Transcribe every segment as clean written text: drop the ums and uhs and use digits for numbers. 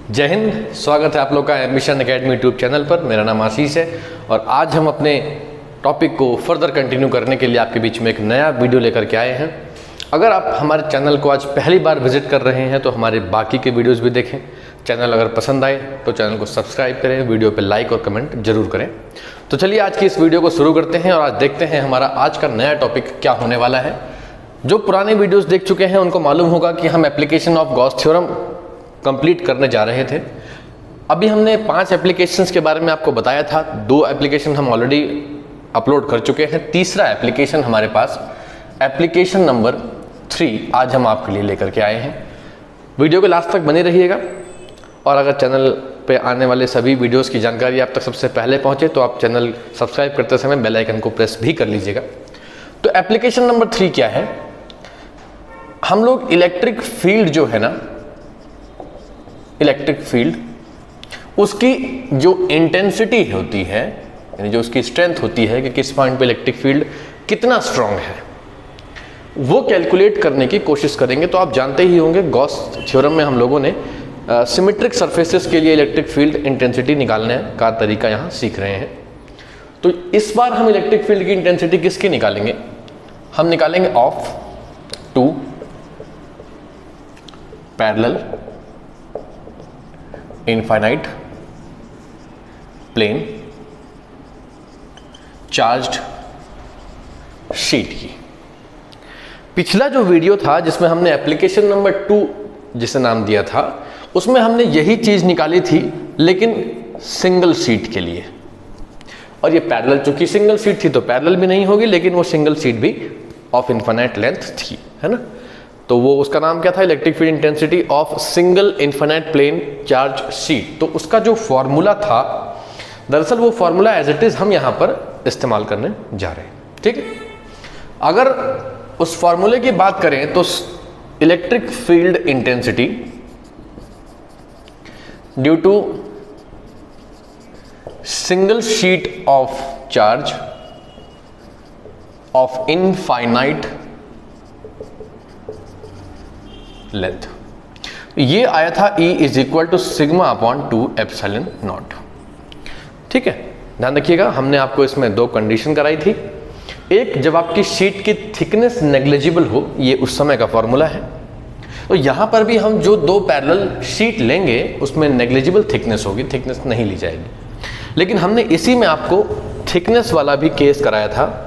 जय हिंद। स्वागत है आप लोग का एम्बिशन एकेडमी यूट्यूब चैनल पर। मेरा नाम आशीष है और आज हम अपने टॉपिक को फर्दर कंटिन्यू करने के लिए आपके बीच में एक नया वीडियो लेकर के आए हैं। अगर आप हमारे चैनल को आज पहली बार विजिट कर रहे हैं तो हमारे बाकी के वीडियोस भी देखें। चैनल अगर पसंद आए तो चैनल को सब्सक्राइब करें, वीडियो पर लाइक और कमेंट जरूर करें। तो चलिए आज की इस वीडियो को शुरू करते हैं और आज देखते हैं हमारा आज का नया टॉपिक क्या होने वाला है। जो पुराने वीडियोस देख चुके हैं उनको मालूम होगा कि हम application of Gauss theorem complete करने जा रहे थे। अभी हमने 5 एप्लीकेशंस के बारे में आपको बताया था। 2 एप्लीकेशन हम ऑलरेडी अपलोड कर चुके हैं। तीसरा एप्लीकेशन हमारे पास एप्लीकेशन नंबर 3 आज हम आपके लिए लेकर के आए हैं। वीडियो के लास्ट तक बने रहिएगा और अगर चैनल पे आने वाले सभी वीडियोस की जानकारी आप तक सबसे पहले पहुंचे तो आप चैनल सब्सक्राइब करते समय बेल आइकन को प्रेस भी कर लीजिएगा। तो एप्लीकेशन नंबर 3 क्या है? हम लोग इलेक्ट्रिक फील्ड जो है ना, इलेक्ट्रिक फील्ड उसकी जो इंटेंसिटी होती है, यानी जो उसकी स्ट्रेंथ होती है कि किस पॉइंट पे इलेक्ट्रिक फील्ड कितना स्ट्रांग है, वो कैलकुलेट करने की कोशिश करेंगे। तो आप जानते ही होंगे गॉस थ्योरम में हम लोगों ने सिमेट्रिक सरफेसेस के लिए इलेक्ट्रिक फील्ड इंटेंसिटी निकालने का तरीका यहाँ सीख रहे हैं। तो इस बार हम इलेक्ट्रिक फील्ड की इंटेंसिटी किसकी निकालेंगे? हम निकालेंगे of 2 parallel infinite plane charged sheet की। पिछला जो वीडियो था जिसमें हमने एप्लीकेशन नंबर 2 जिसे नाम दिया था, उसमें हमने यही चीज निकाली थी लेकिन सिंगल शीट के लिए। और ये पैरेलल, चूंकि सिंगल शीट थी तो पैरेलल भी नहीं होगी, लेकिन वो सिंगल शीट भी ऑफ इनफाइनाइट लेंथ थी, है ना। तो वो उसका नाम क्या था? Electric field intensity of single infinite plane charge sheet. तो उसका जो फॉर्मूला था, दरअसल वो फॉर्मूला एज इट इज हम यहां पर इस्तेमाल करने जा रहे हैं। ठीक है, अगर उस फॉर्मूले की बात करें तो electric field intensity due to single sheet of charge of infinite length, ये आया था E is equal to sigma upon 2 epsilon naught. ठीक है, ध्यान रखिएगा, हमने आपको इसमें 2 कंडीशन कराई थी। एक, जब आपकी शीट की थिकनेस नेग्लिजिबल हो, ये उस समय का फॉर्मूला है। तो यहां पर भी हम जो 2 पैरेलल शीट लेंगे उसमें नेग्लिजिबल थिकनेस होगी, थिकनेस नहीं ली जाएगी। लेकिन हमने इसी में आपको थिकनेस वाला भी केस कराया था।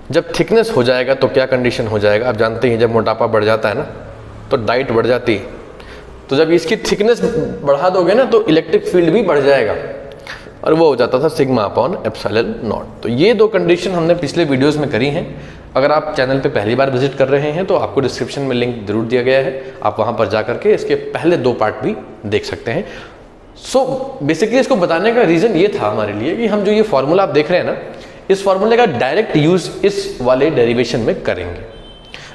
जब थिकनेस हो जाएगा तो क्या कंडीशन हो जाएगा? आप जानते हैं जब मोटापा बढ़ जाता है ना तो डाइट बढ़ जाती है। तो जब इसकी थिकनेस बढ़ा दोगे ना तो इलेक्ट्रिक फील्ड भी बढ़ जाएगा और वो हो जाता था सिग्मा अपॉन एप्सिलॉन नॉट। तो ये 2 कंडीशन हमने पिछले वीडियोस में करी हैं। अगर आप चैनल पे पहली बार विजिट कर रहे हैं तो आपको डिस्क्रिप्शन में लिंक जरूर दिया गया है, आप वहां पर जा करके इसके पहले 2 पार्ट भी देख सकते हैं। सो बेसिकली इसको बताने का रीजन ये था हमारे लिए कि हम जो ये फॉर्मूला आप देख रहे हैं ना, इस फॉर्मूले का डायरेक्ट यूज इस वाले डेरिवेशन में करेंगे।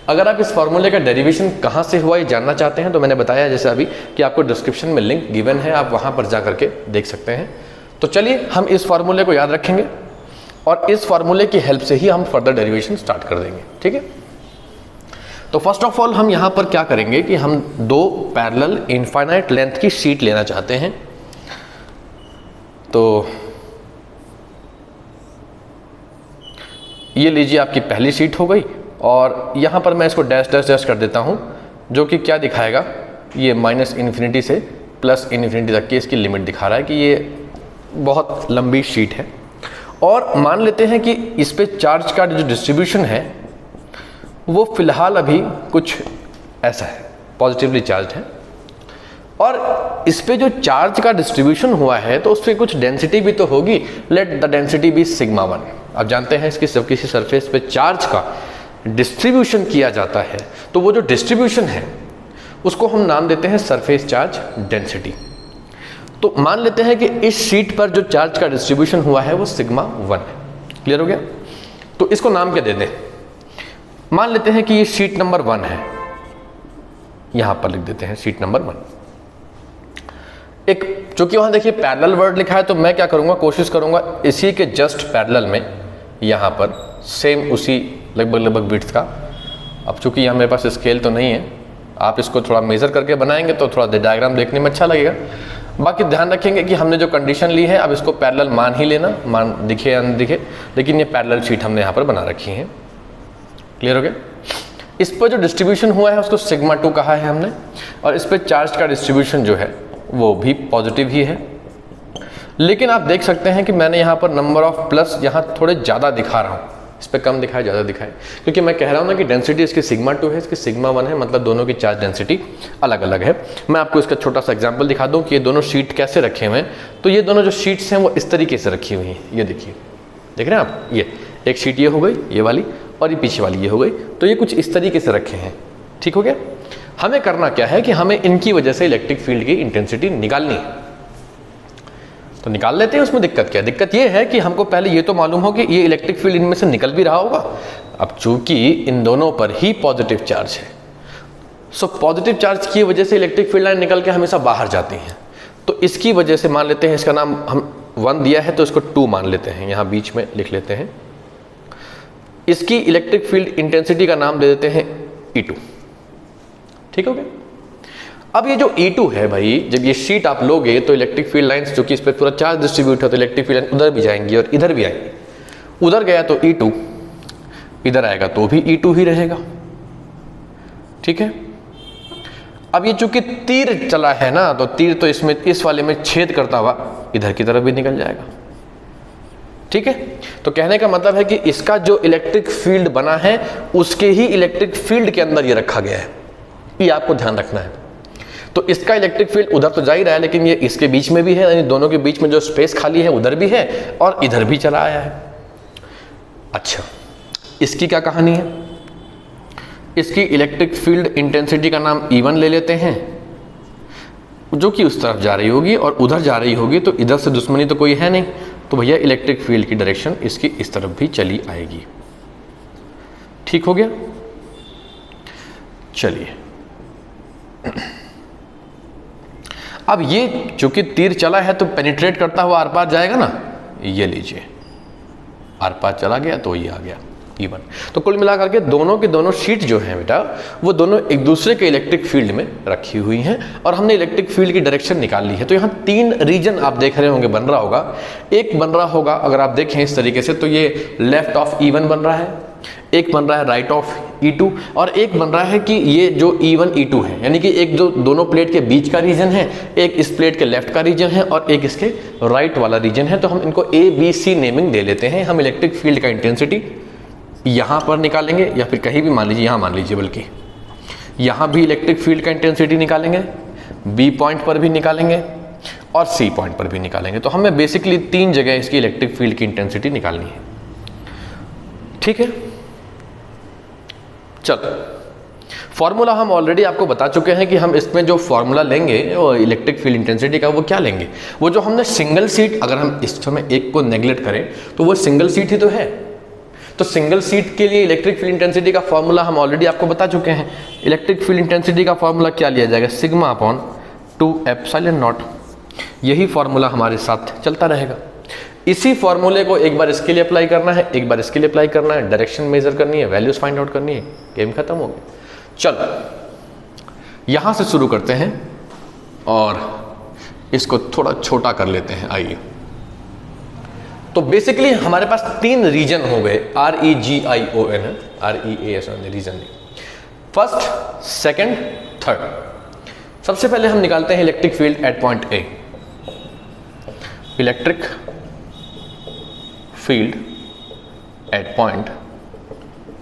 अगर आप इस फॉर्मूले का डेरिवेशन कहां से हुआ ये जानना चाहते हैं तो मैंने बताया जैसे अभी कि आपको डिस्क्रिप्शन में लिंक गिवन है, आप वहां पर जा करके देख सकते हैं। तो चलिए हम इस फॉर्मूले को याद रखेंगे और इस फॉर्मूले की हेल्प से ही हम फर्दर डेरिवेशन स्टार्ट कर देंगे। ठीक है, तो फर्स्ट ऑफ ऑल हम यहां पर क्या करेंगे कि हम 2 पैरेलल इनफाइनाइट लेंथ की शीट लेना चाहते हैं। तो ये लीजिए आपकी पहली शीट हो गई और यहां पर मैं इसको डैश डैश डैश कर देता हूं, जो कि क्या दिखाएगा? ये माइनस इन्फिनिटी से प्लस इन्फिनिटी तक की इसकी लिमिट दिखा रहा है कि ये बहुत लंबी शीट है। और मान लेते हैं कि इस पे चार्ज का जो डिस्ट्रीब्यूशन है वो फिलहाल अभी कुछ ऐसा है, पॉजिटिवली चार्ज है। और इस पे जो चार्ज का डिस्ट्रीब्यूशन हुआ है तो उस पर कुछ डेंसिटी भी तो होगी। Let the density be sigma 1। आप जानते हैं इसकी सब किसी सरफेस पे चार्ज का डिस्ट्रीब्यूशन किया जाता है तो वो जो डिस्ट्रीब्यूशन है उसको हम नाम देते हैं सरफेस चार्ज डेंसिटी। तो मान लेते हैं कि इस शीट पर जो चार्ज का डिस्ट्रीब्यूशन हुआ है वो सिग्मा 1 है। क्लियर हो गया? तो इसको नाम क्या दे दें? मान लेते हैं कि ये शीट नंबर 1 है, यहां पर लिख देते हैं शीट नंबर 1। एक, चूंकि वहां देखिए पैरेलल वर्ड लिखा है तो मैं क्या करूंगा, कोशिश करूंगा इसी के जस्ट पैरेलल में यहां पर सेम उसी लगभग विड्थ का। अब चूंकि यहाँ मेरे पास स्केल तो नहीं है, आप इसको थोड़ा मेज़र करके बनाएंगे तो थोड़ा डायग्राम देखने में अच्छा लगेगा। बाकी ध्यान रखेंगे कि हमने जो कंडीशन ली है अब इसको पैरेलल मान ही लेना, मान दिखे या न दिखे, लेकिन ये पैरेलल शीट हमने यहाँ पर बना रखी है। क्लियर हो गया? इस पर जो डिस्ट्रीब्यूशन हुआ है उसको सिग्मा 2 कहा है हमने, और इस पर चार्ज का डिस्ट्रीब्यूशन जो है वो भी पॉजिटिव ही है। लेकिन आप देख सकते हैं कि मैंने यहाँ पर नंबर ऑफ प्लस यहाँ थोड़े ज़्यादा दिखा रहा हूँ, इस पर कम दिखाए ज़्यादा दिखाए, क्योंकि मैं कह रहा हूँ ना कि डेंसिटी इसकी सिग्मा 2 है, इसकी सिग्मा 1 है, मतलब दोनों की चार्ज डेंसिटी अलग अलग है। मैं आपको इसका छोटा सा एग्जांपल दिखा दूँ कि ये दोनों शीट कैसे रखे हुए हैं। तो ये दोनों जो शीट्स हैं वो इस तरीके से रखी हुई हैं, ये देखिए, देख रहे हैं आप, ये एक शीट ये हो गई ये वाली, और ये पीछे वाली ये हो गई। तो ये कुछ इस तरीके से रखे हैं। ठीक हो गया? हमें करना क्या है कि हमें इनकी वजह से इलेक्ट्रिक फील्ड की इंटेंसिटी निकालनी है, तो निकाल लेते हैं। उसमें दिक्कत क्या है? दिक्कत ये है कि हमको पहले ये तो मालूम हो कि ये इलेक्ट्रिक फील्ड इनमें से निकल भी रहा होगा। अब चूंकि इन दोनों पर ही पॉजिटिव चार्ज है, सो पॉजिटिव चार्ज की वजह से इलेक्ट्रिक फील्ड लाइन निकल के हमेशा बाहर जाती हैं। तो इसकी वजह से मान लेते हैं, इसका नाम हम 1 दिया है तो इसको 2 मान लेते हैं, यहाँ बीच में लिख लेते हैं। इसकी इलेक्ट्रिक फील्ड इंटेंसिटी का नाम दे देते हैं E2। ठीक हो गया? अब ये जो E2 है भाई, जब ये शीट आप लोगे तो इलेक्ट्रिक फील्ड लाइंस जो कि इस पर पूरा चार्ज डिस्ट्रीब्यूट है, तो इलेक्ट्रिक फील्ड लाइन उधर भी जाएंगी और इधर भी आएंगी। उधर गया तो E2, इधर आएगा तो भी E2 ही रहेगा। ठीक है? अब ये चूंकि तीर चला है ना, तो तीर तो इसमें इस वाले में छेद करता हुआ इधर की तरफ भी निकल जाएगा। ठीक है? तो कहने का मतलब है कि इसका जो इलेक्ट्रिक फील्ड बना है उसके ही इलेक्ट्रिक फील्ड के अंदर ये रखा गया है, ये आपको ध्यान रखना है। तो इसका इलेक्ट्रिक फील्ड उधर तो जा ही रहा है, लेकिन ये इसके बीच में भी है, यानी दोनों के बीच में जो स्पेस खाली है उधर भी है और इधर भी चला आया है। अच्छा, इसकी क्या कहानी है? इसकी इलेक्ट्रिक फील्ड इंटेंसिटी का नाम E1 ले लेते हैं, जो कि उस तरफ जा रही होगी और उधर जा रही होगी, तो इधर से दुश्मनी तो कोई है नहीं, तो भैया इलेक्ट्रिक फील्ड की डायरेक्शन इसकी इस तरफ भी चली आएगी। ठीक हो गया? चलिए, अब ये चूंकि तीर चला है तो पेनिट्रेट करता हुआ आर पार जाएगा ना, ये लीजिए, आर पार चला गया तो ये आ गया E1। तो कुल मिलाकर के दोनों के दोनों शीट जो हैं बेटा, वो दोनों एक दूसरे के इलेक्ट्रिक फील्ड में रखी हुई हैं और हमने इलेक्ट्रिक फील्ड की डायरेक्शन निकाल ली है। तो यहाँ 3 रीजन आप देख रहे होंगे बन रहा होगा। एक बन रहा होगा, अगर आप देखें इस तरीके से, तो ये लेफ्ट ऑफ E1 बन रहा है, एक बन रहा है राइट ऑफ E2, और एक बन रहा है कि ये जो E1 E2 है, यानी कि एक जो दोनों प्लेट के बीच का रीजन है, एक इस प्लेट के लेफ्ट का रीजन है और एक इसके राइट वाला रीजन है। तो हम इनको ABC नेमिंग दे लेते हैं। हम इलेक्ट्रिक फील्ड का इंटेंसिटी यहाँ पर निकालेंगे या फिर कहीं भी मान लीजिए, यहाँ मान लीजिए, बल्कि यहाँ भी इलेक्ट्रिक फील्ड का इंटेंसिटी निकालेंगे, B पॉइंट पर भी निकालेंगे और C पॉइंट पर भी निकालेंगे। तो हमें बेसिकली 3 जगह इसकी इलेक्ट्रिक फील्ड की इंटेंसिटी निकालनी है। ठीक है? चलो, फॉर्मूला हम ऑलरेडी आपको बता चुके हैं कि हम इसमें जो फॉर्मूला लेंगे वो इलेक्ट्रिक फील्ड इंटेंसिटी का, वो क्या लेंगे? वो जो हमने सिंगल सीट, अगर हम इस समय एक को नेग्लेक्ट करें तो वो सिंगल सीट ही तो है। तो सिंगल सीट के लिए इलेक्ट्रिक फील्ड इंटेंसिटी का फॉर्मूला हम ऑलरेडी आपको बता चुके हैं। इलेक्ट्रिक फील्ड इंटेंसिटी का फॉर्मूला क्या लिया जाएगा? Sigma upon 2 epsilon not. यही फॉर्मूला हमारे साथ चलता रहेगा। इसी फॉर्मूले को एक बार इसके लिए अप्लाई करना है, एक बार इसके लिए अप्लाई करना है, डायरेक्शन मेजर करनी है, वैल्यूज फाइंड आउट करनी है, गेम खत्म हो गया। चलो, यहां से शुरू करते हैं और इसको थोड़ा छोटा कर लेते हैं। आइए, तो बेसिकली हमारे पास 3 रीजन हो गए, REGION, REASON region, first, second, third. सबसे पहले हम निकालते हैं electric field at point A। Electric field at point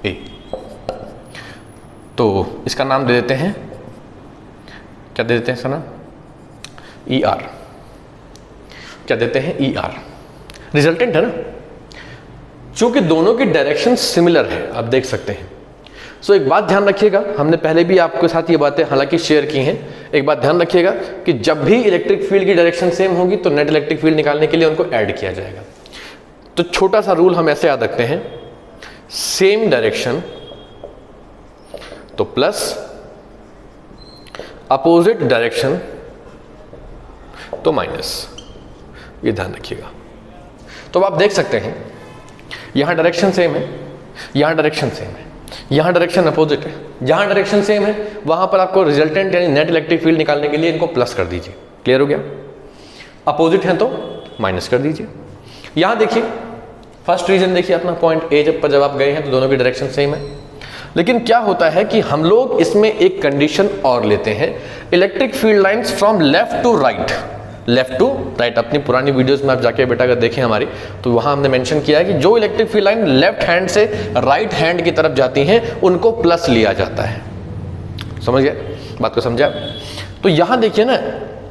A, तो इसका नाम दे देते हैं, क्या दे देते हैं इसका नाम? ER। क्या देते हैं? ER। रिजल्टेंट है ना, चूंकि दोनों की डायरेक्शन सिमिलर है, आप देख सकते हैं। सो एक बात ध्यान रखिएगा, हमने पहले भी आपके साथ ये बातें हालांकि शेयर की हैं। एक बात ध्यान रखिएगा कि जब भी इलेक्ट्रिक फील्ड की डायरेक्शन सेम होगी तो नेट इलेक्ट्रिक फील्ड निकालने के लिए उनको ऐड किया जाएगा। तो छोटा सा रूल हम ऐसे याद रखते हैं, सेम डायरेक्शन तो प्लस, अपोजिट डायरेक्शन तो माइनस, ये ध्यान रखिएगा। तो आप देख सकते हैं यहां डायरेक्शन सेम है, यहां डायरेक्शन सेम है, यहाँ डायरेक्शन अपोजिट है, जहाँ डायरेक्शन सेम है वहाँ पर आपको रिजल्टेंट यानी नेट इलेक्ट्रिक फील्ड निकालने के लिए इनको प्लस कर दीजिए। क्लियर हो गया? अपोजिट है तो माइनस कर दीजिए। यहाँ देखिए फर्स्ट रीजन देखिए अपना पॉइंट ए जब आप गए हैं तो दोनों की डायरेक्शन सेम है, लेकिन क्या होता है कि हम लोग इसमें एक कंडीशन और लेते हैं, electric field lines from left to right. Left to right अपनी पुरानी वीडियोस में आप जाके बेटा अगर देखें हमारी, तो वहां हमने मेंशन किया है कि जो electric field line left hand से राइट हैंड की तरफ जाती हैं उनको प्लस लिया जाता है। समझ गए बात को? समझा? तो यहां देखिए ना,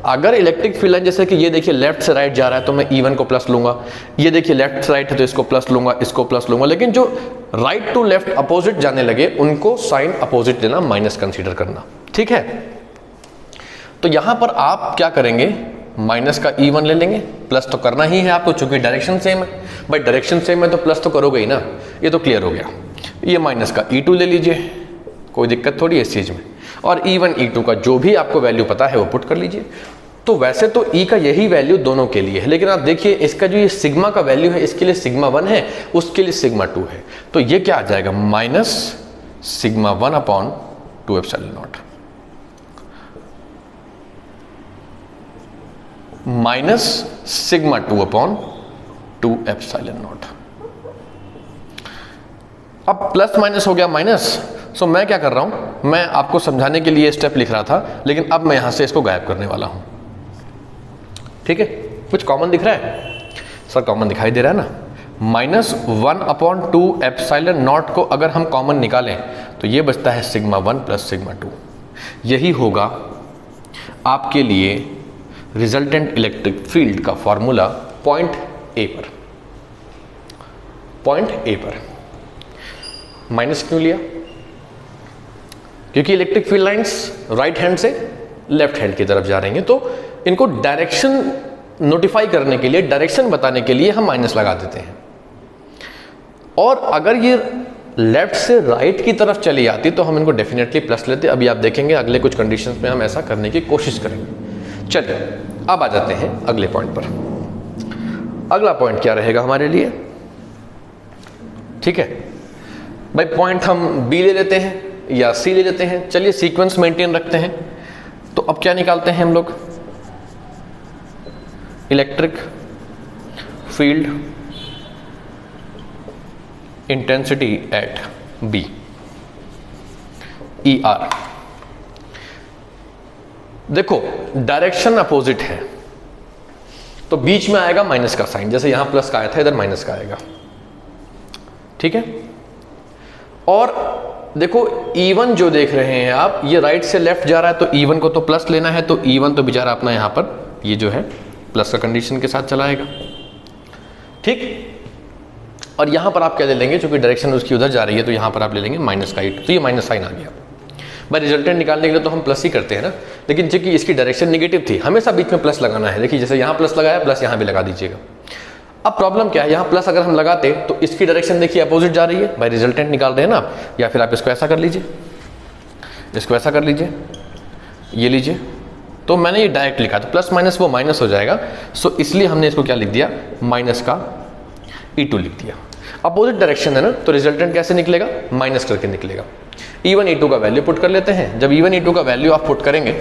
अगर इलेक्ट्रिक फील्ड लाइन जैसे कि ये देखिए लेफ्ट से राइट जा रहा है तो मैं E1 को प्लस लूंगा, ये देखिए लेफ्ट से राइट है तो इसको प्लस लूंगा, इसको प्लस लूंगा, लेकिन जो राइट टू लेफ्ट अपोजिट जाने लगे उनको साइन अपोजिट लेना, माइनस कंसीडर करना। ठीक है? तो यहां पर आप क्या करेंगे, माइनस का E1 ले लेंगे, प्लस तो करना ही है आपको चूंकि डायरेक्शन सेम है। भाई डायरेक्शन सेम है तो प्लस तो करोगे ही ना, ये तो क्लियर हो गया। ये माइनस का E2 ले लीजिए, कोई दिक्कत थोड़ी है इस चीज में, और E1 E2 का जो भी आपको वैल्यू पता है वो पुट कर लीजिए। तो वैसे तो E का यही वैल्यू दोनों के लिए है, लेकिन आप देखिए इसका जो ये सिग्मा का वैल्यू है इसके लिए सिग्मा 1 है, उसके लिए सिग्मा 2 है, तो ये क्या आ जाएगा, minus sigma 1 upon 2 epsilon not, minus sigma 2 upon 2 epsilon not. अब प्लस माइनस हो गया माइनस, सो मैं क्या कर रहा हूं, मैं आपको समझाने के लिए स्टेप लिख रहा था, लेकिन अब मैं यहां से इसको गायब करने वाला हूं। ठीक है? कुछ कॉमन दिख रहा है? सर कॉमन दिखाई दे रहा है ना। माइनस 1 अपॉन 2 एप्सिलॉन नॉट को अगर हम कॉमन निकालें तो ये बचता है सिग्मा 1 प्लस सिग्मा 2। यही होगा आपके लिए रिजल्टेंट इलेक्ट्रिक फील्ड का फॉर्मूला पॉइंट ए पर। पॉइंट ए पर माइनस क्यों लिया? क्योंकि electric field lines right hand से लेफ्ट हैंड की तरफ जा रही हैं, तो इनको डायरेक्शन नोटिफाई करने के लिए, डायरेक्शन बताने के लिए हम माइनस लगा देते हैं। और अगर ये लेफ्ट से राइट की तरफ चली जाती तो हम इनको डेफिनेटली प्लस लेते। अभी आप देखेंगे अगले कुछ कंडीशंस में हम ऐसा करने की कोशिश करेंगे। चलिए अब आ जाते हैं अगले पॉइंट पर। अगला पॉइंट क्या रहेगा हमारे लिए? ठीक है भाई, पॉइंट हम बी ले लेते हैं या सी ले लेते हैं। चलिए सीक्वेंस मेंटेन रखते हैं। तो अब क्या निकालते हैं हम लोग, electric field intensity at B, ER। देखो डायरेक्शन अपोजिट है तो बीच में आएगा माइनस का साइन, जैसे यहां प्लस का आया था इधर माइनस का आएगा। ठीक है? और देखो E1 जो देख रहे हैं आप, ये राइट से लेफ्ट जा रहा है तो E1 को तो प्लस लेना है, तो E1 तो बेचारा अपना यहां पर ये जो है प्लस का कंडीशन के साथ चलाएगा। ठीक? और यहां पर आप क्या ले लेंगे, क्योंकि डायरेक्शन उसकी उधर जा रही है तो यहां पर आप ले लेंगे माइनस का E2, तो ये माइनस साइन आ गया। भाई रिजल्टेंट निकालने के लिए तो हम प्लस ही करते हैं ना, लेकिन चूंकि इसकी डायरेक्शन नेगेटिव थी, हमेशा बीच में प्लस लगाना है। देखिए जैसे यहाँ प्लस लगाया, प्लस यहाँ भी लगा दीजिएगा। अब प्रॉब्लम क्या है, यहाँ प्लस अगर हम लगाते तो इसकी डायरेक्शन देखिए अपोजिट जा रही है। भाई रिजल्टेंट निकाल रहे हैं ना आप, या फिर आप इसको ऐसा कर लीजिए, इसको ऐसा कर लीजिए, ये लीजिए। तो मैंने ये डायरेक्ट लिखा था, प्लस माइनस वो माइनस हो जाएगा, सो इसलिए हमने इसको क्या लिख दिया, माइनस का E2 लिख दिया। अपोजिट डायरेक्शन है ना, तो रिजल्टेंट कैसे निकलेगा, माइनस करके निकलेगा। E1 E2 का वैल्यू पुट कर लेते हैं। जब E1 E2 का वैल्यू आप पुट करेंगे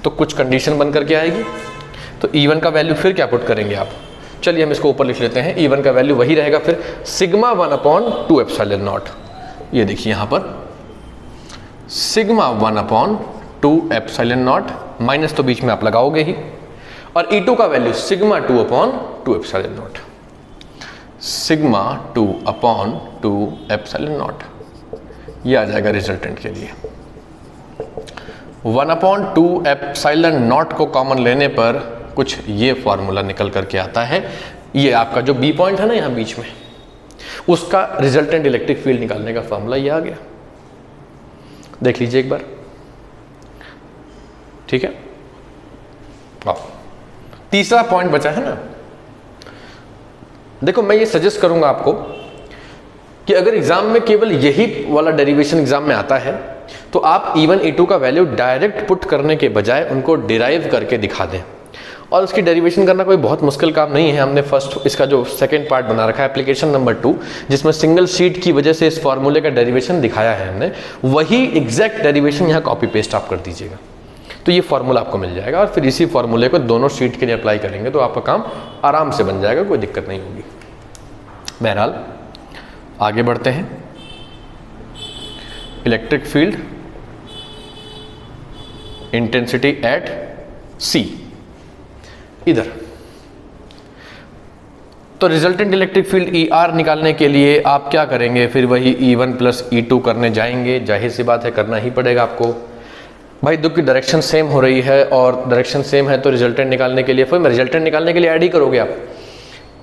तो कुछ कंडीशन बन करके आएगी, तो E1 का वैल्यू फिर क्या पुट करेंगे आप, चलिए हम इसको ऊपर लिख लेते हैं। E1 का वैल्यू वही रहेगा फिर सिग्मा 1 अपॉन 2 एप्सिलॉन नॉट। ये देखिए यहाँ पर sigma 1 upon 2 epsilon not, minus तो बीच में आप लगाओगे ही, और E2 का value sigma 2 upon 2 epsilon not, sigma 2 upon 2 epsilon not. ये आ जाएगा रिजल्टेंट के लिए। 1 अपॉन 2 एप्सिलॉन नॉट को कॉमन लेने पर कुछ ये फॉर्मूला निकल करके आता है। ये आपका जो बी पॉइंट है ना यहाँ बीच में, उसका रिजल्टेंट इलेक्ट्रिक फील्ड निकालने का फॉर्मूला ये आ गया। देख लीजिए एक बार। ठीक है? तीसरा पॉइंट बचा है ना। देखो मैं ये सजेस्ट करूंगा आपको कि अगर एग्जाम में केवल यही वाला डेरिवेशन एग्जाम में आता है तो आप E1 E2 का वैल्यू डायरेक्ट पुट करने के बजाय उनको डिराइव करके दिखा दें, और उसकी डेरिवेशन करना कोई बहुत मुश्किल काम नहीं है। हमने फर्स्ट इसका जो सेकंड पार्ट बना रखा है एप्लीकेशन नंबर 2, जिसमें सिंगल शीट की वजह से इस फॉर्मूले का डेरिवेशन दिखाया है हमने, वही एग्जैक्ट डेरिवेशन यहाँ कॉपी पेस्ट आप कर दीजिएगा तो ये फार्मूला आपको मिल जाएगा। और फिर इसी फार्मूले को दोनों शीट के लिए अप्लाई करेंगे तो आपका काम आराम से बन जाएगा, कोई दिक्कत नहीं होगी। बहरहाल आगे बढ़ते हैं। इलेक्ट्रिक फील्ड इंटेंसिटी एट सी, इधर तो resultant electric field E R निकालने के लिए आप क्या करेंगे, फिर वही E1 प्लस E2 करने जाएंगे। जाहिर सी बात है करना ही पड़ेगा आपको भाई, दो की डायरेक्शन सेम हो रही है और डायरेक्शन सेम है तो रिजल्टेंट निकालने के लिए फिर रिजल्टेंट निकालने के लिए ऐड ही करोगे आप।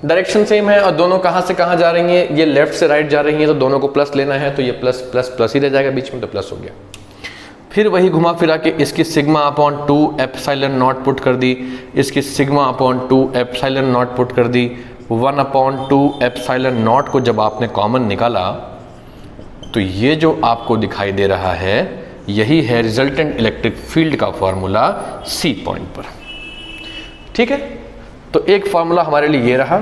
डायरेक्शन सेम है और दोनों कहाँ से कहाँ जा रही हैं, ये लेफ्ट से राइट जा रही हैं तो दोनों को प्लस लेना है तो ये प्लस प्लस प्लस ही रह जाएगा बीच में, तो प्लस हो गया। फिर वही घुमा फिरा के इसकी sigma upon 2 epsilon not put कर दी, इसकी sigma upon 2 epsilon not put कर दी। 1 अपॉन 2 एप्सिलॉन नॉट को जब आपने कॉमन निकाला तो ये जो आपको दिखाई दे रहा है यही है रिजल्टेंट इलेक्ट्रिक फील्ड का फॉर्मूला सी पॉइंट पर। ठीक है, तो एक फॉर्मूला हमारे लिए ये रहा,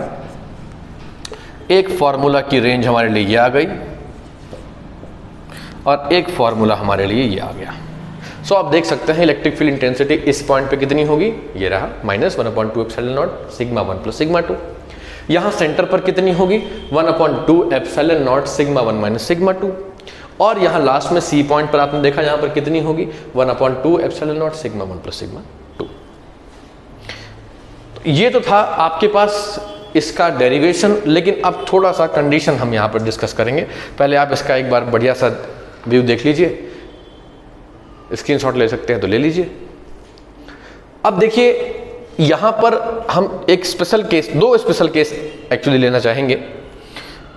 एक फॉर्मूला की रेंज हमारे लिए ये आ गई और एक फॉर्मूला हमारे लिए ये आ गया। सो आप देख सकते हैं इलेक्ट्रिक फील्ड इंटेंसिटी इस पॉइंट पे कितनी होगी, ये रहा -1/2 epsilon not sigma 1 plus sigma 2। यहां सेंटर पर कितनी होगी 1/2 epsilon not sigma 1 minus sigma 2। और यहां लास्ट में सी पॉइंट पर आपने देखा यहां पर कितनी होगी 1/2 epsilon not sigma 1 plus sigma 2। तो ये तो था आपके पास इसका डेरिवेशन, लेकिन अब थोड़ा सा कंडीशन हम यहां पर डिस्कस करेंगे। पहले आप इसका एक बार बढ़िया सा व्यू देख लीजिए, स्क्रीनशॉट ले सकते हैं तो ले लीजिए। अब देखिए यहां पर हम एक स्पेशल केस, दो स्पेशल केस एक्चुअली लेना चाहेंगे।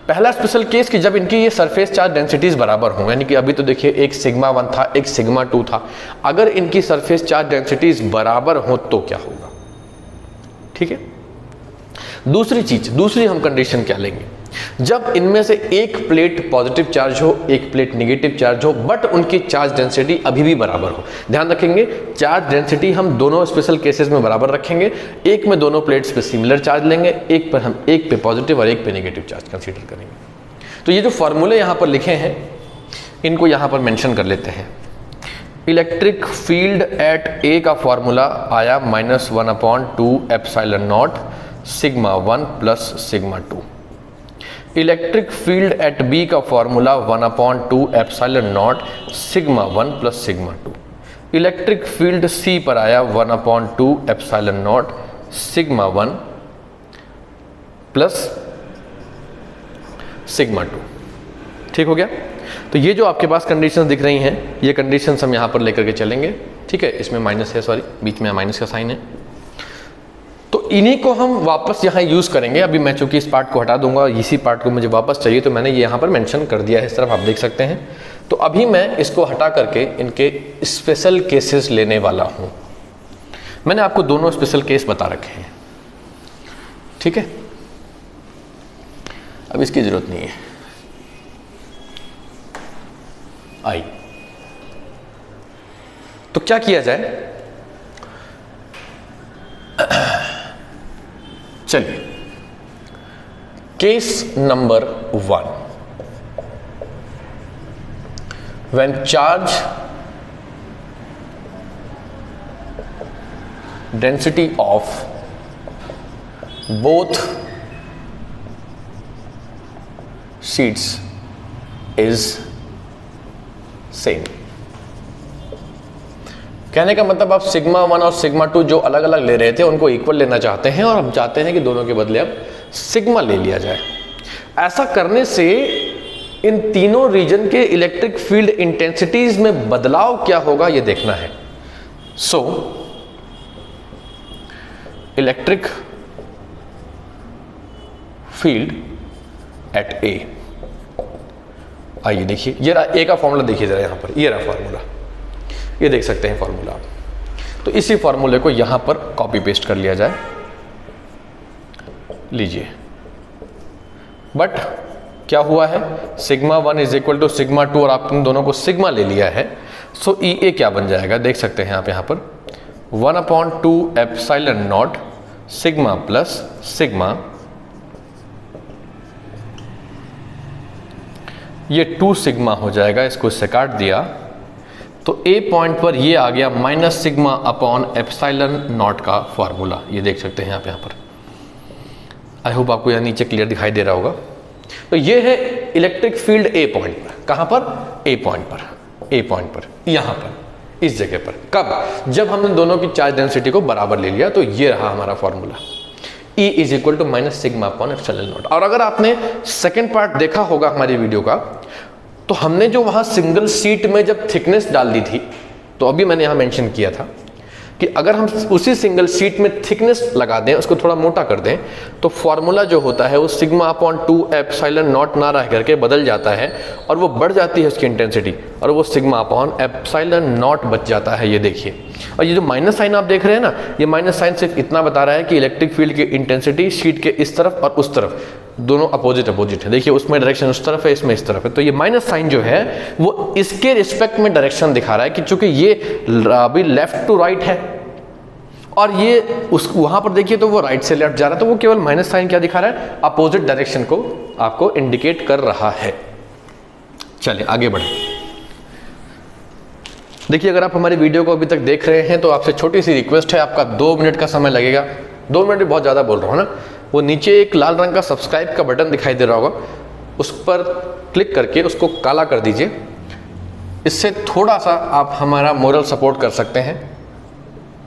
पहला स्पेशल केस कि जब इनकी ये सरफेस चार्ज डेंसिटीज बराबर हों, यानी कि अभी तो देखिए एक सिग्मा 1 था एक सिग्मा 2 था, अगर इनकी सरफेस चार्ज डेंसिटीज बराबर हो तो क्या होगा। ठीक है, दूसरी हम कंडीशन क्या लेंगे, जब इनमें से एक प्लेट पॉजिटिव चार्ज हो एक प्लेट नेगेटिव चार्ज हो बट उनकी चार्ज डेंसिटी अभी भी बराबर हो। ध्यान रखेंगे चार्ज डेंसिटी हम दोनों स्पेशल केसेस में बराबर रखेंगे, एक में दोनों प्लेट्स पे सिमिलर चार्ज लेंगे, एक पर हम एक पे पॉजिटिव और एक पे नेगेटिव चार्ज कंसीडर करेंगे। तो ये जो फॉर्मूले यहाँ पर लिखे हैं इनको यहाँ पर मेंशन कर लेते हैं। इलेक्ट्रिक फील्ड एट ए का फॉर्मूला आया -1/2 epsilon not sigma 1 plus sigma 2। Electric field at B का formula 1/2 epsilon not sigma 1 plus sigma 2। Electric field C पर आया 1/2 epsilon not sigma 1 plus sigma 2। ठीक हो गया। तो ये जो आपके पास कंडीशंस दिख रही हैं ये कंडीशंस हम यहाँ पर लेकर के चलेंगे। ठीक है, इसमें माइनस है, सॉरी बीच में माइनस का साइन है, तो इन्हीं को हम वापस यहाँ यूज करेंगे। अभी मैं चूंकि इस पार्ट को हटा दूंगा, इसी पार्ट को मुझे वापस चाहिए तो मैंने ये यहाँ पर मेंशन कर दिया है, इस तरफ आप देख सकते हैं। तो अभी मैं इसको हटा करके इनके स्पेशल केसेस लेने वाला हूँ। मैंने आपको दोनों स्पेशल केस बता रखे हैं। ठीक है, अब इसकी जरूरत नहीं है। आई तो क्या किया जाए, चलिए case number 1, when charge density of both sheets is same। कहने का मतलब आप सिग्मा 1 और सिग्मा 2 जो अलग अलग ले रहे थे उनको इक्वल लेना चाहते हैं और हम चाहते हैं कि दोनों के बदले अब सिग्मा ले लिया जाए। ऐसा करने से इन तीनों रीजन के इलेक्ट्रिक फील्ड इंटेंसिटीज में बदलाव क्या होगा ये देखना है। सो इलेक्ट्रिक फील्ड एट ए, आइए देखिए ये रहा ए का फॉर्मूला, देखिए जरा यहां पर ये रहा फॉर्मूला, ये देख सकते हैं फॉर्मूला। तो इसी फॉर्मूले को यहां पर कॉपी पेस्ट कर लिया जाए, लीजिए। बट क्या हुआ है, sigma 1 is equal to sigma 2 और आपने दोनों को सिग्मा ले लिया है। सो ई ए क्या बन जाएगा, देख सकते हैं आप यहां पर 1/2 epsilon not sigma plus sigma, ये 2 सिग्मा हो जाएगा, इसको इससे काट दिया तो ए पॉइंट पर ये आ गया minus sigma upon epsilon not का फॉर्मूला। ये देख सकते हैं आप यहाँ पर। आई होप आपको यहाँ नीचे क्लियर दिखाई दे रहा होगा। तो ये है इलेक्ट्रिक फील्ड ए पॉइंट पर। कहाँ पर? ए पॉइंट पर, ए पॉइंट पर, यहाँ पर, इस जगह पर। कब? जब हमने दोनों की चार्ज डेंसिटी को बराबर ले लिया। तो ये रहा हमारा formula, E is equal to minus sigma upon epsilon naught. और अगर आपने सेकेंड पार्ट देखा होगा हमारी वीडियो का, तो हमने जो वहाँ सिंगल सीट में जब थिकनेस डाल दी थी, तो अभी मैंने यहाँ मेंशन किया था कि अगर हम उसी सिंगल सीट में थिकनेस लगा दें, उसको थोड़ा मोटा कर दें, तो फॉर्मूला जो होता है वो सिग्मा अपॉन 2 एप्सिलॉन नॉट ना रह करके बदल जाता है और वो बढ़ जाती है उसकी इंटेंसिटी, और वो सिग्मा अपॉन एप्सिलॉन नॉट बच जाता है। ये देखिए, और ये जो माइनस साइन आप देख रहे हैं ना, ये माइनस साइन सिर्फ इतना बता रहा है कि इलेक्ट्रिक फील्ड की इंटेंसिटी शीट के इस तरफ और उस तरफ दोनों अपोजिट है। देखिए, उसमें डायरेक्शन उस तरफ है, इसमें इस तरफ है। तो ये माइनस साइन जो है वो इसके रिस्पेक्ट में डायरेक्शन दिखा रहा है कि चूंकि ये अभी लेफ्ट टू राइट है और ये उस वहां पर देखिए तो वो राइट से लेफ्ट जा रहा है, तो वो केवल माइनस साइन क्या दिखा रहा है? अपोजिट डायरेक्शन को आपको इंडिकेट कर रहा है। चलिए आगे बढ़े। देखिए, अगर आप हमारी वीडियो को अभी तक देख रहे हैं तो आपसे छोटी सी रिक्वेस्ट है, आपका 2 मिनट का समय लगेगा। 2 मिनट भी बहुत ज़्यादा बोल रहा हूँ ना। वो नीचे एक लाल रंग का सब्सक्राइब का बटन दिखाई दे रहा होगा, उस पर क्लिक करके उसको काला कर दीजिए। इससे थोड़ा सा आप हमारा मोरल सपोर्ट कर सकते हैं।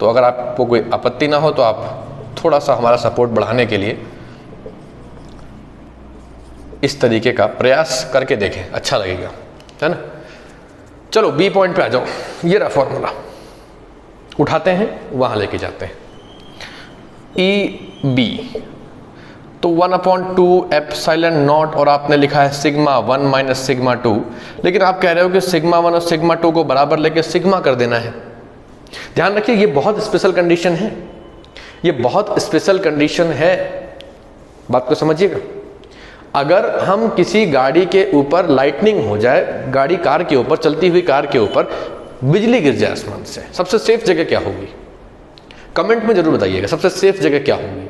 तो अगर आपको कोई आपत्ति ना हो तो आप थोड़ा सा हमारा सपोर्ट बढ़ाने के लिए इस तरीके का प्रयास करके देखें, अच्छा लगेगा, है ना। चलो बी पॉइंट पे आ जाओ। ये रहा फॉर्मूला, उठाते हैं वहां लेके जाते हैं। ई बी तो 1/2 एप्सिलॉन नॉट, और आपने लिखा है सिग्मा 1 माइनस सिग्मा 2, लेकिन आप कह रहे हो कि सिग्मा 1 और सिग्मा 2 को बराबर लेके सिग्मा कर देना है। ध्यान रखिए, ये बहुत स्पेशल कंडीशन है, ये बहुत स्पेशल कंडीशन है, बात को समझिएगा। अगर हम किसी गाड़ी के ऊपर लाइटनिंग हो जाए, गाड़ी कार के ऊपर, चलती हुई कार के ऊपर बिजली गिर जाए आसमान से, सबसे सेफ जगह क्या होगी? कमेंट में जरूर बताइएगा, सबसे सेफ जगह क्या होगी।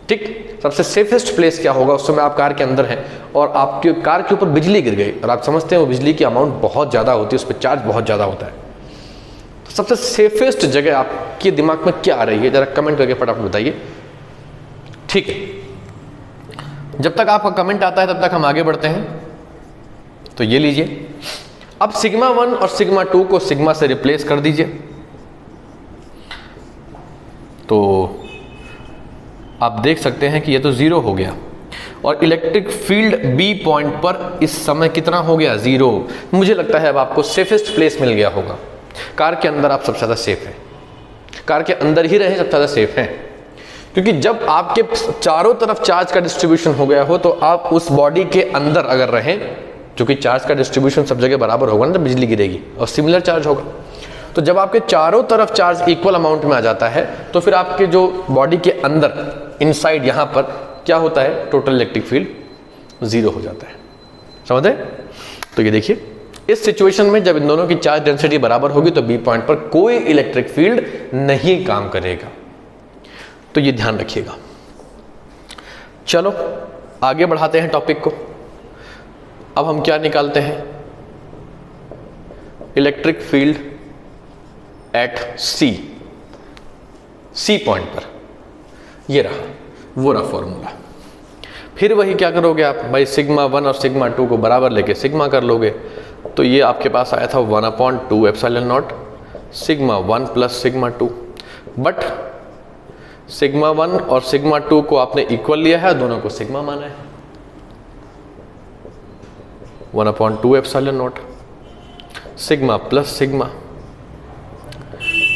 ठीक, सबसे सेफेस्ट प्लेस क्या होगा? उस समय आप कार के अंदर हैं और आपके कार के ऊपर बिजली गिर गई और आप समझते हैं वो बिजली की अमाउंट बहुत ज़्यादा होती है, उस पर चार्ज बहुत ज़्यादा होता है। तो सबसे सेफेस्ट जगह आपके दिमाग में क्या आ रही है? जरा कमेंट करके फटाफट बताइए। ठीक है, जब तक आपका कमेंट आता है तब तक हम आगे बढ़ते हैं। तो ये लीजिए, अब सिग्मा 1 और सिग्मा 2 को सिग्मा से रिप्लेस कर दीजिए। तो आप देख सकते हैं कि ये तो 0 हो गया, और इलेक्ट्रिक फील्ड बी पॉइंट पर इस समय कितना हो गया? 0। मुझे लगता है अब आपको सेफेस्ट प्लेस मिल गया होगा। कार के अंदर आप सबसे ज़्यादा सेफ हैं, कार के अंदर ही रहें, सबसे ज़्यादा सेफ हैं, क्योंकि जब आपके चारों तरफ चार्ज का डिस्ट्रीब्यूशन हो गया हो तो आप उस बॉडी के अंदर अगर रहें, क्योंकि चार्ज का डिस्ट्रीब्यूशन सब जगह बराबर होगा ना, तो बिजली गिरेगी और सिमिलर चार्ज होगा। तो जब आपके चारों तरफ चार्ज इक्वल अमाउंट में आ जाता है तो फिर आपके जो बॉडी के अंदर इनसाइड यहाँ पर क्या होता है? टोटल इलेक्ट्रिक फील्ड 0 हो जाता है। समझे? तो ये देखिए, इस सिचुएशन में जब इन दोनों की चार्ज डेंसिटी बराबर होगी तो बी पॉइंट पर कोई इलेक्ट्रिक फील्ड नहीं काम करेगा। तो ये ध्यान रखिएगा। चलो आगे बढ़ाते हैं टॉपिक को। अब हम क्या निकालते हैं? Electric field at C point पर। ये रहा, वो रहा फॉर्मूला। फिर वही क्या करोगे आप भाई? सिग्मा 1 और सिग्मा 2 को बराबर लेके सिग्मा कर लोगे। तो ये आपके पास आया था 1/2 epsilon not sigma 1 plus sigma 2, but sigma 1 और सिग्मा 2 को आपने इक्वल लिया है, दोनों को सिग्मा माना है। 1/2 epsilon not sigma plus sigma,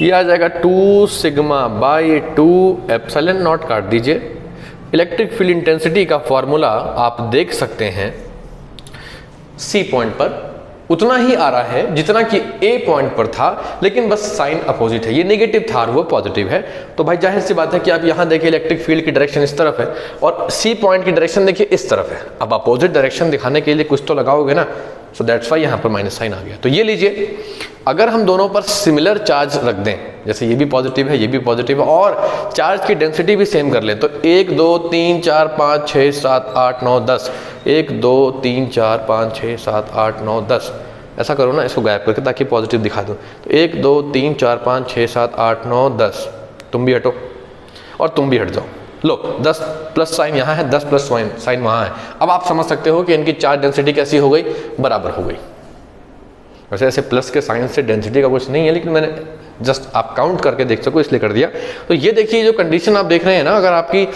ये आ जाएगा 2 सिग्मा बाई 2 एप्सिलॉन नॉट। काट दीजिए। इलेक्ट्रिक फील्ड इंटेंसिटी का फॉर्मूला आप देख सकते हैं, सी पॉइंट पर उतना ही आ रहा है जितना कि ए पॉइंट पर था, लेकिन बस साइन अपोजिट है। ये नेगेटिव था और वो पॉजिटिव है। तो भाई जाहिर सी बात है कि आप यहाँ देखिए इलेक्ट्रिक फील्ड की डायरेक्शन इस तरफ है और सी पॉइंट की डायरेक्शन देखिए इस तरफ है। अब अपोजिट डायरेक्शन दिखाने के लिए कुछ तो लगाओगे ना, सो दैट्स वाई यहाँ पर माइनस साइन आ गया। तो ये लीजिए, अगर हम दोनों पर सिमिलर चार्ज रख दें, जैसे ये भी पॉजिटिव है, ये भी पॉजिटिव है, और चार्ज की डेंसिटी भी सेम कर लें, तो 1 2 3 4 5 6 7 8 9 10, 1 2 3 4 5 6 7 8 9 10, ऐसा करो ना, इसको गायब करके, ताकि पॉजिटिव दिखा दूँ। तो 1 2 3 4 5 6 7 8 9 10, तुम भी हटो और तुम भी हट जाओ। लो, 10 प्लस साइन यहाँ है, 10 प्लस साइन वहाँ है। अब आप समझ सकते हो कि इनकी चार्ज डेंसिटी कैसी हो गई, बराबर हो गई। वैसे ऐसे प्लस के साइन से डेंसिटी का कुछ नहीं है, लेकिन मैंने जस्ट आप काउंट करके देख सको इसलिए कर दिया। तो ये देखिए, जो कंडीशन आप देख रहे हैं ना, अगर आपकी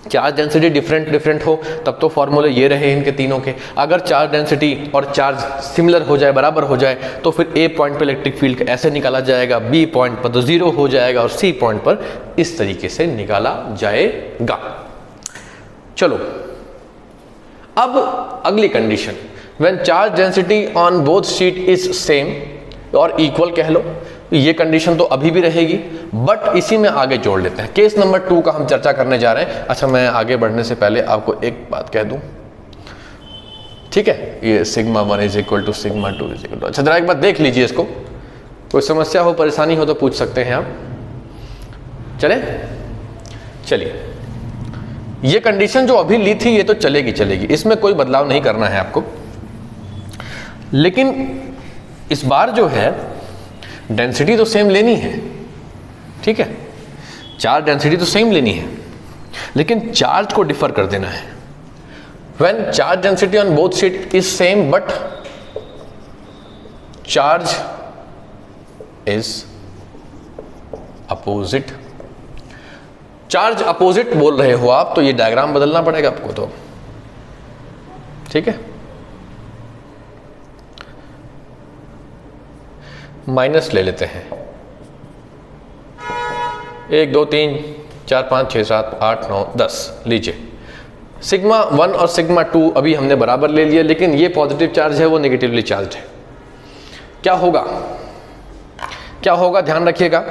चार्ज डेंसिटी डिफरेंट हो तब तो फॉर्मूले ये रहे इनके तीनों के। अगर चार्ज डेंसिटी और चार्ज सिमिलर हो जाए, बराबर हो जाए, तो फिर ए पॉइंट पर इलेक्ट्रिक फील्ड ऐसे निकाला जाएगा, बी पॉइंट पर तो 0 हो जाएगा, और सी पॉइंट पर इस तरीके से निकाला जाएगा। चलो, अब अगली condition, when charge density on both sheet is same और इक्वल कह लो, ये कंडीशन तो अभी भी रहेगी, बट इसी में आगे जोड़ लेते हैं। केस नंबर 2 का हम चर्चा करने जा रहे हैं। अच्छा, मैं आगे बढ़ने से पहले आपको एक बात कह दूं, ठीक है, ये sigma 1 is equal to sigma 2 is equal to, अच्छा जरा एक बार देख लीजिए इसको, कोई समस्या हो, परेशानी हो तो पूछ सकते हैं आप। चलिए, ये कंडीशन जो अभी ली थी ये तो चलेगी, इसमें कोई बदलाव नहीं करना है आपको, लेकिन इस बार जो है डेंसिटी तो सेम लेनी है, ठीक है, चार्ज डेंसिटी तो सेम लेनी है, लेकिन चार्ज को डिफर कर देना है। When charge density on both sheet is same but charge is opposite, charge opposite बोल रहे हो आप, तो ये डायग्राम बदलना पड़ेगा आपको, तो ठीक है, माइनस ले लेते हैं, 1 2 3 4 5 6 7 8 9 10 लीजिए। सिग्मा 1 और सिग्मा 2 अभी हमने बराबर ले लिया, लेकिन ये पॉजिटिव चार्ज है, वो नेगेटिवली चार्ज है। क्या होगा ध्यान रखिएगा,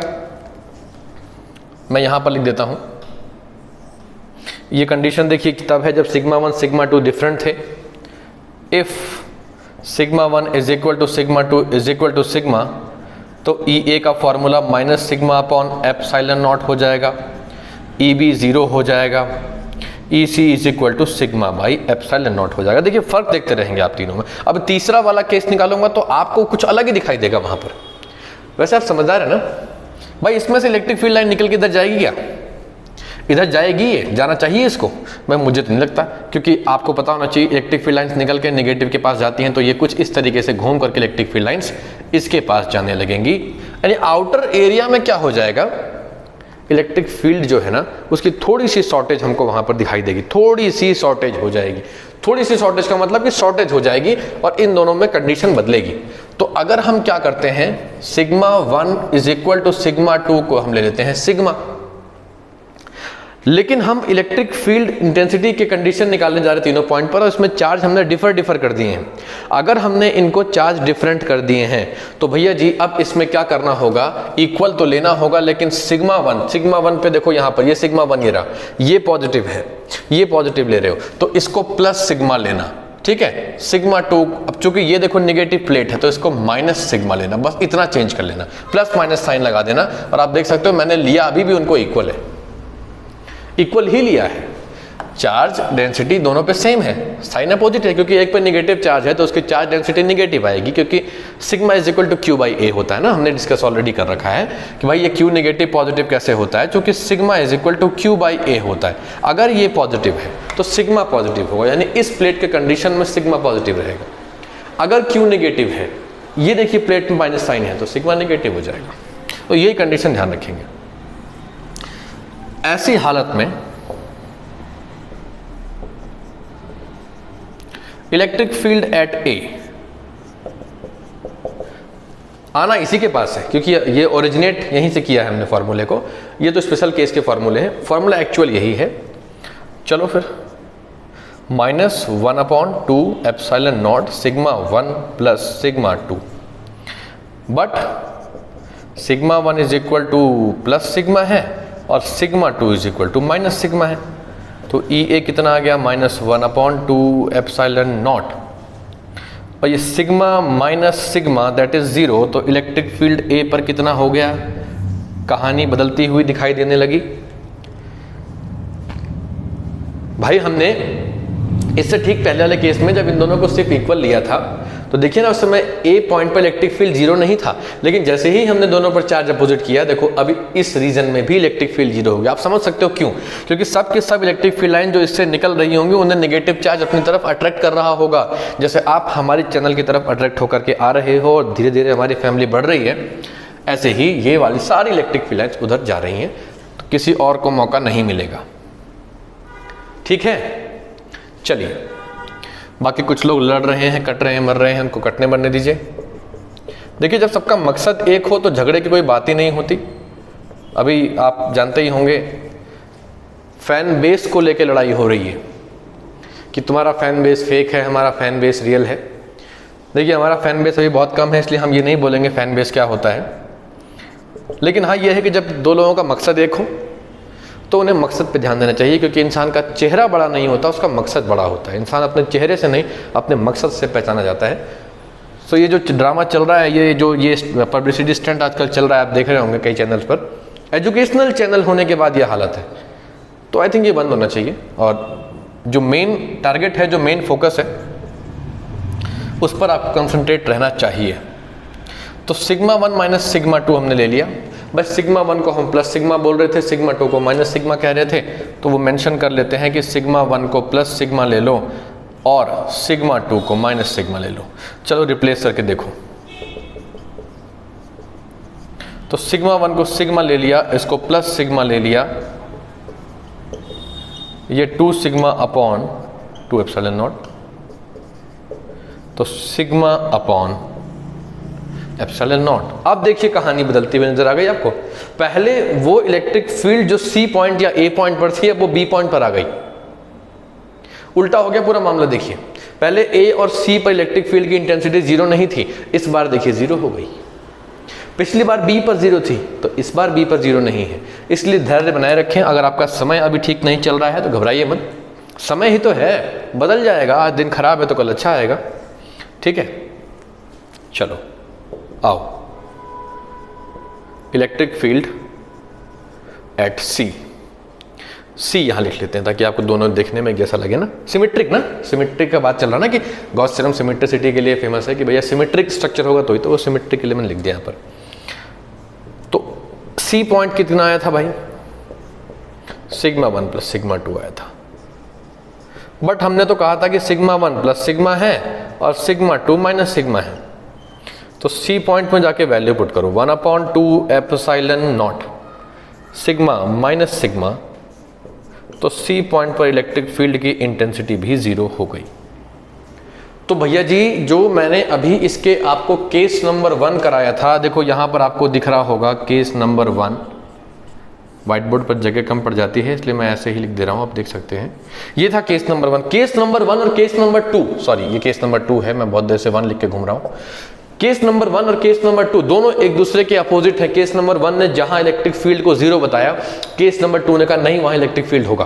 मैं यहां पर लिख देता हूं। ये कंडीशन देखिए, किताब है, जब सिग्मा 1 सिग्मा 2 डिफरेंट थे, if sigma 1 is equal to sigma 2 is equal to sigma, तो ई ए का formula minus sigma upon epsilon not हो जाएगा, ई बी 0 हो जाएगा, E C is equal to sigma by epsilon not हो जाएगा। देखिए, फर्क देखते रहेंगे आप तीनों में। अब तीसरा वाला केस निकालूंगा तो आपको कुछ अलग ही दिखाई देगा वहां पर। वैसे आप समझदार है ना भाई, इसमें से इलेक्ट्रिक फील्ड लाइन निकल के इधर जाएगी क्या? इधर जाएगी, ये जाना चाहिए इसको, मुझे तो नहीं लगता, क्योंकि आपको पता होना चाहिए इलेक्ट्रिक फील्ड लाइंस निकल के नेगेटिव के पास जाती हैं, तो ये कुछ इस तरीके से घूम करके इलेक्ट्रिक फील्ड लाइंस इसके पास जाने लगेंगी। यानी आउटर एरिया में क्या हो जाएगा, इलेक्ट्रिक फील्ड जो है ना, उसकी थोड़ी सी शॉर्टेज हमको वहां पर दिखाई देगी, थोड़ी सी शॉर्टेज हो जाएगी। थोड़ी सी शॉर्टेज का मतलब कि शॉर्टेज हो जाएगी और इन दोनों में कंडीशन बदलेगी। तो अगर हम क्या करते हैं, sigma 1 is equal to sigma 2 को हम ले लेते हैं सिग्मा, लेकिन हम इलेक्ट्रिक फील्ड इंटेंसिटी के कंडीशन निकालने जा रहे तीनों पॉइंट पर, और इसमें चार्ज हमने डिफर कर दिए हैं। अगर हमने इनको चार्ज डिफरेंट कर दिए हैं तो भैया जी अब इसमें क्या करना होगा, इक्वल तो लेना होगा, लेकिन सिग्मा 1 पे देखो, यहाँ पर ये सिग्मा 1 ये रहा, ये पॉजिटिव है, ये पॉजिटिव ले रहे हो, तो इसको प्लस सिग्मा लेना, ठीक है। सिग्मा 2, अब चूंकि ये देखो नेगेटिव प्लेट है, तो इसको माइनस सिग्मा लेना, बस इतना चेंज कर लेना, प्लस माइनस साइन लगा देना, और आप देख सकते हो मैंने लिया अभी भी उनको इक्वल है, इक्वल ही लिया है। चार्ज डेंसिटी दोनों पे सेम है, साइन अपोजिट है, क्योंकि एक पे नेगेटिव चार्ज है तो उसकी चार्ज डेंसिटी नेगेटिव आएगी, क्योंकि sigma is equal to Q by A होता है ना, हमने डिस्कस ऑलरेडी कर रखा है कि भाई ये क्यू नेगेटिव पॉजिटिव कैसे होता है, क्योंकि sigma is equal to Q by A होता है। अगर ये पॉजिटिव है तो सिग्मा पॉजिटिव होगा, यानी इस प्लेट के कंडीशन में सिग्मा पॉजिटिव रहेगा। अगर क्यू नेगेटिव है, ये देखिए प्लेट में माइनस साइन है, तो सिग्मा नेगेटिव हो जाएगा। तो यही कंडीशन ध्यान रखेंगे। ऐसी हालत में इलेक्ट्रिक फील्ड एट ए आना इसी के पास है, क्योंकि ये ओरिजिनेट यहीं से किया है हमने फॉर्मूले को, ये तो स्पेशल केस के फॉर्मूले हैं, फॉर्मूला एक्चुअल यही है। चलो फिर, -1/2 epsilon not sigma 1 plus sigma 2, but sigma 1 is equal to plus sigma है और sigma 2 is equal to minus sigma है, तो ई ए कितना आ गया, -1/2 एप्सिलॉन नॉट। और ये sigma minus sigma that is 0, तो इलेक्ट्रिक फील्ड ए पर कितना हो गया, कहानी बदलती हुई दिखाई देने लगी। भाई हमने इससे ठीक पहले वाले केस में जब इन दोनों को सिर्फ इक्वल लिया था तो देखिए ना, उस समय ए पॉइंट पर इलेक्ट्रिक फील्ड 0 नहीं था, लेकिन जैसे ही हमने दोनों पर चार्ज अपोजिट किया, देखो अभी इस रीजन में भी इलेक्ट्रिक फील्ड 0 हो गया। आप समझ सकते हो क्यों, क्योंकि सब के सब इलेक्ट्रिक फील्ड लाइन जो इससे निकल रही होंगी उन्हें नेगेटिव चार्ज अपनी तरफ अट्रैक्ट कर रहा होगा। जैसे आप हमारे चैनल की तरफ अट्रैक्ट होकर के आ रहे हो और धीरे धीरे हमारी फैमिली बढ़ रही है, ऐसे ही ये वाली सारी इलेक्ट्रिक फील्ड लाइन्स उधर जा रही हैं, तो किसी और को मौका नहीं मिलेगा। ठीक है, चलिए, बाकी कुछ लोग लड़ रहे हैं, कट रहे हैं, मर रहे हैं, उनको कटने मरने दीजिए। देखिए, जब सबका मकसद एक हो तो झगड़े की कोई बात ही नहीं होती। अभी आप जानते ही होंगे फैन बेस को लेकर लड़ाई हो रही है कि तुम्हारा फैन बेस फेक है, हमारा फैन बेस रियल है। देखिए, हमारा फैन बेस अभी बहुत कम है, इसलिए हम ये नहीं बोलेंगे फैन बेस क्या होता है, लेकिन हाँ ये है कि जब दो लोगों का मकसद एक हो तो उन्हें मकसद पे ध्यान देना चाहिए, क्योंकि इंसान का चेहरा बड़ा नहीं होता, उसका मकसद बड़ा होता है। इंसान अपने चेहरे से नहीं, अपने मकसद से पहचाना जाता है। सो ये जो ड्रामा चल रहा है, ये पब्लिसिटी स्टंट आजकल चल रहा है, आप देख रहे होंगे कई चैनल्स पर, एजुकेशनल चैनल होने के बाद ये हालत है। तो आई थिंक ये बंद होना चाहिए, और जो मेन टारगेट है, जो मेन फोकस है, उस पर आपको कंसंट्रेट रहना चाहिए। तो सिग्मा 1 माइनस सिग्मा 2 हमने ले लिया। बस सिग्मा 1 को हम प्लस सिग्मा बोल रहे थे, सिग्मा 2 को माइनस सिग्मा कह रहे थे, तो वो मेंशन कर लेते हैं कि सिग्मा 1 को प्लस सिग्मा ले लो और सिग्मा 2 को माइनस सिग्मा ले लो। चलो रिप्लेस करके देखो। तो सिग्मा 1 को सिग्मा ले लिया, इसको प्लस सिग्मा ले लिया, ये 2 सिग्मा अपॉन 2 एप्सिलॉन नॉट, तो सिग्मा अपॉन एप्सिलॉन नॉट। अब देखिए कहानी बदलती हुई नजर आ गई आपको। पहले वो इलेक्ट्रिक फील्ड जो सी पॉइंट या ए पॉइंट पर थी, अब वो बी पॉइंट पर आ गई। उल्टा हो गया पूरा मामला। देखिए, पहले ए और सी पर इलेक्ट्रिक फील्ड की इंटेंसिटी 0 नहीं थी, इस बार देखिए 0 हो गई। पिछली बार बी पर 0 थी, तो इस बार बी पर 0 नहीं है। इसलिए धैर्य बनाए रखें। अगर आपका समय अभी ठीक नहीं चल रहा है तो घबराइए मत, समय ही तो है, बदल जाएगा। आज दिन खराब है तो कल अच्छा आएगा। ठीक है, चलो आओ, इलेक्ट्रिक फील्ड एट सी, सी यहां लिख लेते हैं ताकि आपको दोनों देखने में जैसा लगे ना, सिमेट्रिक ना, सिमेट्रिक का बात चल रहा ना कि गॉस थ्योरम सिमेट्रिसिटी के लिए फेमस है कि भैया सिमेट्रिक स्ट्रक्चर होगा तो ही, तो वो सिमेट्रिक के लिए मैंने लिख दिया यहां पर। तो सी पॉइंट कितना आया था भाई, सिग्मा 1 प्लस सिग्मा 2 आया था। बट हमने तो कहा था कि सिग्मा 1 प्लस सिग्मा है और सिग्मा 2 माइनस सिग्मा है। तो सी पॉइंट में जाके वैल्यू पुट करो, 1/2 epsilon not sigma minus sigma, तो सी पॉइंट पर इलेक्ट्रिक फील्ड की इंटेंसिटी भी 0 हो गई। तो भैया जी, जो मैंने अभी इसके आपको केस नंबर 1 कराया था, देखो यहां पर आपको दिख रहा होगा केस नंबर 1। व्हाइट बोर्ड पर जगह कम पड़ जाती है इसलिए मैं ऐसे ही लिख दे रहा हूं, आप देख सकते हैं। ये था केस नंबर 1। केस नंबर 1 और केस नंबर 2, सॉरी ये केस नंबर 2 है, मैं बहुत देर से 1 लिख के घूम रहा हूं। केस नंबर 1 और केस नंबर 2 दोनों एक दूसरे के अपोजिट है। केस नंबर 1 ने जहां इलेक्ट्रिक फील्ड को 0 बताया, केस नंबर 2 ने कहा नहीं वहां इलेक्ट्रिक फील्ड होगा।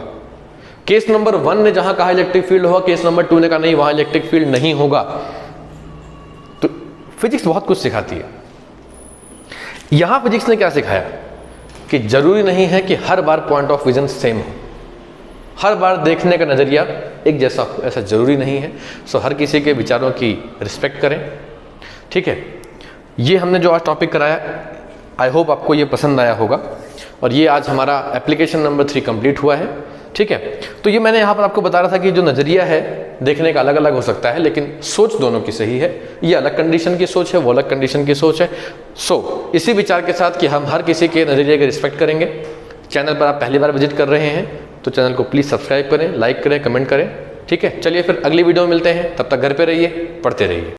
केस नंबर 1 ने जहां कहा इलेक्ट्रिक फील्ड होगा, केस नंबर 2 ने कहा नहीं वहां इलेक्ट्रिक फील्ड नहीं होगा। तो फिजिक्स बहुत कुछ सिखाती है। यहां फिजिक्स ने क्या सिखाया कि जरूरी नहीं है कि हर बार पॉइंट ऑफ विजन सेम हो, हर बार देखने का नजरिया एक जैसा हो, ऐसा जरूरी नहीं है। सो हर किसी के विचारों की रिस्पेक्ट करें। ठीक है, ये हमने जो आज टॉपिक कराया, आई होप आपको ये पसंद आया होगा। और ये आज हमारा एप्लीकेशन नंबर 3 कंप्लीट हुआ है। ठीक है, तो ये मैंने यहाँ पर आपको बता रहा था कि जो नज़रिया है देखने का अलग अलग हो सकता है, लेकिन सोच दोनों की सही है। ये अलग कंडीशन की सोच है, वो अलग कंडीशन की सोच है। सो इसी विचार के साथ कि हम हर किसी के नज़रिए की रिस्पेक्ट करेंगे। चैनल पर आप पहली बार विजिट कर रहे हैं तो चैनल को प्लीज़ सब्सक्राइब करें, लाइक करें, कमेंट करें। ठीक है, चलिए फिर अगली वीडियो में मिलते हैं। तब तक घर पे रहिए, पढ़ते रहिए।